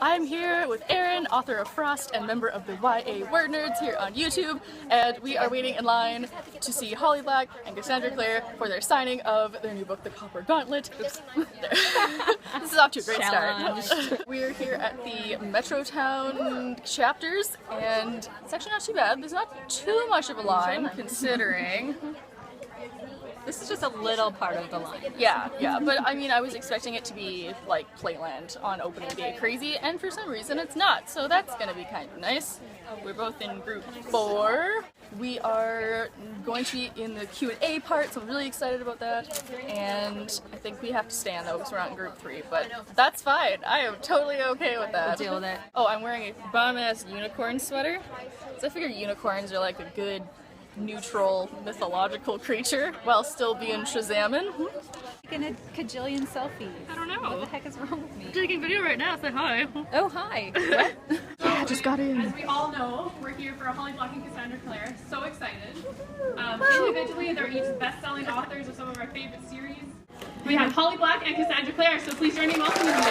I'm here with Erin, author of Frost and member of the YA Word Nerds here on YouTube, and we are waiting in line to see Holly Black and Cassandra Clare for their signing of their new book, The Copper Gauntlet. Oops. This is off to a great start. We're here at the Metrotown chapters, and it's actually not too bad. There's not too much of a line, considering... This is just a little part of the line. Yeah, but I mean, I was expecting it to be like Playland on opening day crazy, and for some reason it's not, so that's gonna be kind of nice. We're both in group 4. We are going to be in the Q&A part, so I'm really excited about that, and I think we have to stand though because we're not in group 3, but that's fine. I am totally okay with that. We'll deal with it. Oh, I'm wearing a bomb-ass unicorn sweater, so I figure unicorns are like a good neutral mythological creature while still being Shazamin. Taking a cajillion selfies. I don't know. What the heck is wrong with me? I'm taking video right now, say hi. Oh, hi. What? Yeah, just got in. As we all know, we're here for Holly Black and Cassandra Clare. So excited. Individually, they're each best-selling authors of some of our favorite series. We have Holly Black and Cassandra Clare, so please join me in welcoming them.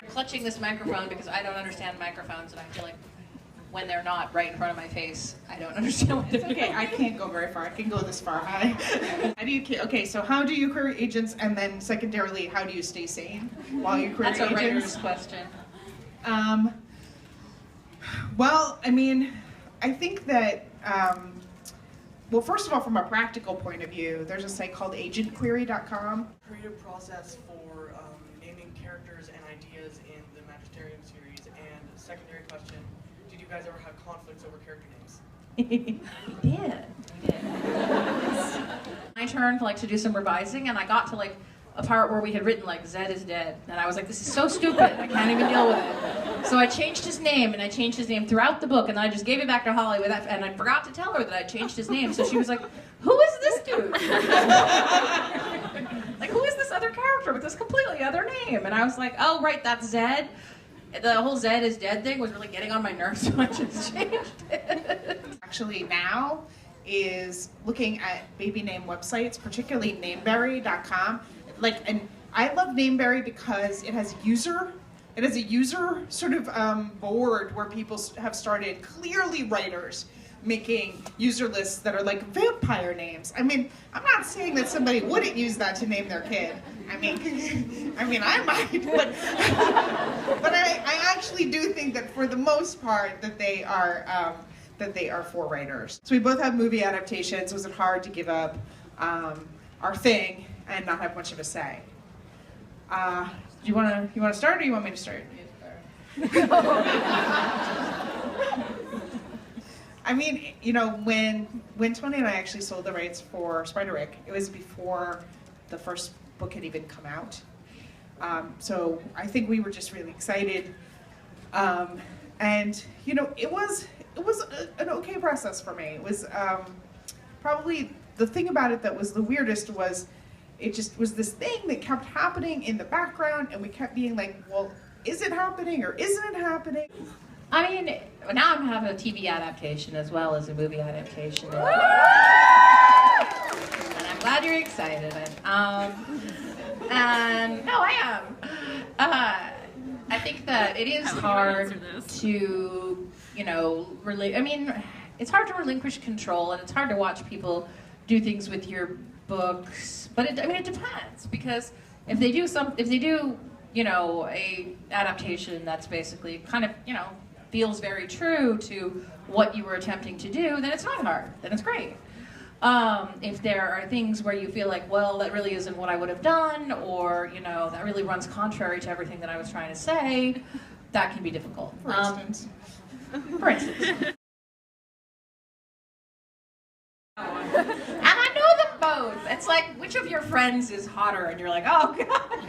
Clutching this microphone because I don't understand microphones, and I feel like when they're not right in front of my face, I don't understand what they're doing. Okay, I can't go very far. I can go this far. Hi. How do you? Okay, so how do you query agents, and then secondarily, how do you stay sane while you query agents? That's a writer's question. Well, I mean, I think that. Well, first of all, from a practical point of view, there's a site called agentquery.com. Creative process for naming characters and ideas in the Magisterium series. And secondary question, did you guys ever have conflicts over character names? We did. My turn to do some revising, and I got to a part where we had written Zed is dead, and I was like, this is so stupid, I can't even deal with it. So I changed his name, and I changed his name throughout the book, and then I just gave it back to Holly with that, and I forgot to tell her that I changed his name, so she was like, who is this dude? Who is this other character with this completely other name? And I was like, oh right, that's Zed. The whole Zed is dead thing was really getting on my nerves, so I just changed it. Actually now is looking at baby name websites, particularly nameberry.com. And I love Nameberry because it has a user sort of board where people have started, clearly writers, making user lists that are like vampire names. I mean, I'm not saying that somebody wouldn't use that to name their kid. I mean, I might, but I actually do think that for the most part that they are for writers. So we both have movie adaptations. Was it hard to give up our thing and not have much of a say? You want to start, or you want me to start? I mean, when Tony and I actually sold the rights for Spider-Rick, it was before the first book had even come out. So I think we were just really excited, and it was an okay process for me. It was probably the thing about it that was the weirdest was it just was this thing that kept happening in the background, and we kept being like, well, is it happening or isn't it happening? I mean, now I'm having a TV adaptation as well as a movie adaptation. And I'm glad you're excited. And no, I am. I think that it is hard to, it's hard to relinquish control, and it's hard to watch people do things with your books. But it depends, because if they do a adaptation that's basically kind of, feels very true to what you were attempting to do, then it's not hard, then it's great. If there are things where you feel like, well, that really isn't what I would have done, or, that really runs contrary to everything that I was trying to say, that can be difficult. For instance. For instance. And I know them both. It's like, which of your friends is hotter? And you're like, oh god.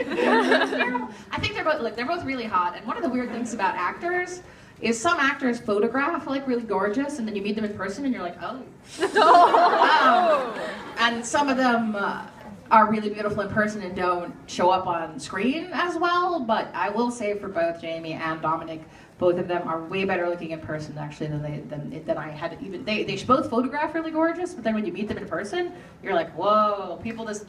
I think they're both really hot. And one of the weird things about actors is some actors photograph really gorgeous, and then you meet them in person and you're like, oh. And some of them are really beautiful in person and don't show up on screen as well. But I will say for both Jamie and Dominic, both of them are way better looking in person actually than I had they both photograph really gorgeous, but then when you meet them in person, you're like, whoa, people just,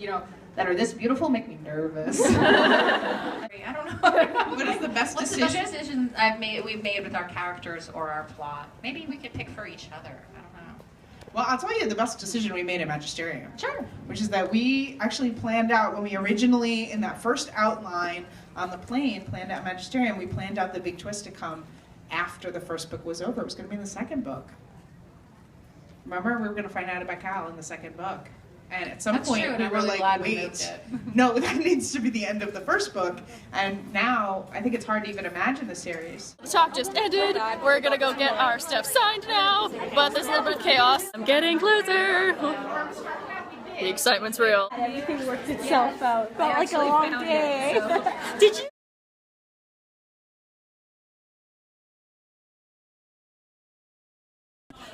that are this beautiful make me nervous. I don't know. What is the best What's decision? the best decision we've made with our characters or our plot? Maybe we could pick for each other. I don't know. Well, I'll tell you the best decision we made at Magisterium. Sure. Which is that we actually planned out, when we originally, in that first outline on the plane, planned out Magisterium, we planned out the big twist to come after the first book was over. It was going to be in the second book. Remember, we were going to find out about Cal in the second book. And at some That's point, true, and we I'm were really like, glad we wait, moved it. no, that needs to be the end of the first book. And now, I think it's hard to even imagine the series. The talk just ended. We're gonna go get our stuff signed now, but there's a little bit of chaos. I'm getting closer. The excitement's real. Everything worked itself out. Felt like a long day. Did you?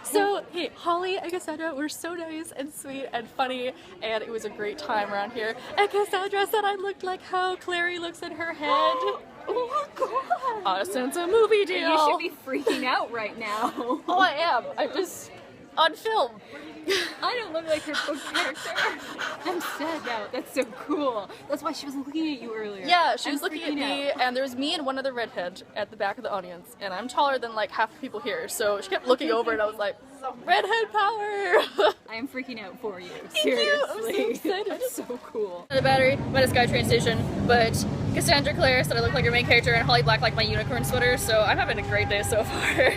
So, hey, Holly and Cassandra were so nice and sweet and funny, and it was a great time around here. And Cassandra said I looked like how Clary looks in her head. Oh my god! On a sense of movie deal. You should be freaking out right now. Oh, I am. I'm just on film. I don't look like her book character. I'm sad now. That's so cool. That's why she was looking at you earlier. Yeah, she was I'm looking at freaking me, out. and there was me and one other redhead at the back of the audience, and I'm taller than like half the people here, so she kept looking over, and I was like, redhead power! I am freaking out for you. Thank you. I'm so Seriously. excited. That's so cool. The battery, went to SkyTrain station, but Cassandra Clare said I look like her main character, and Holly Black like my unicorn sweater, so I'm having a great day so far.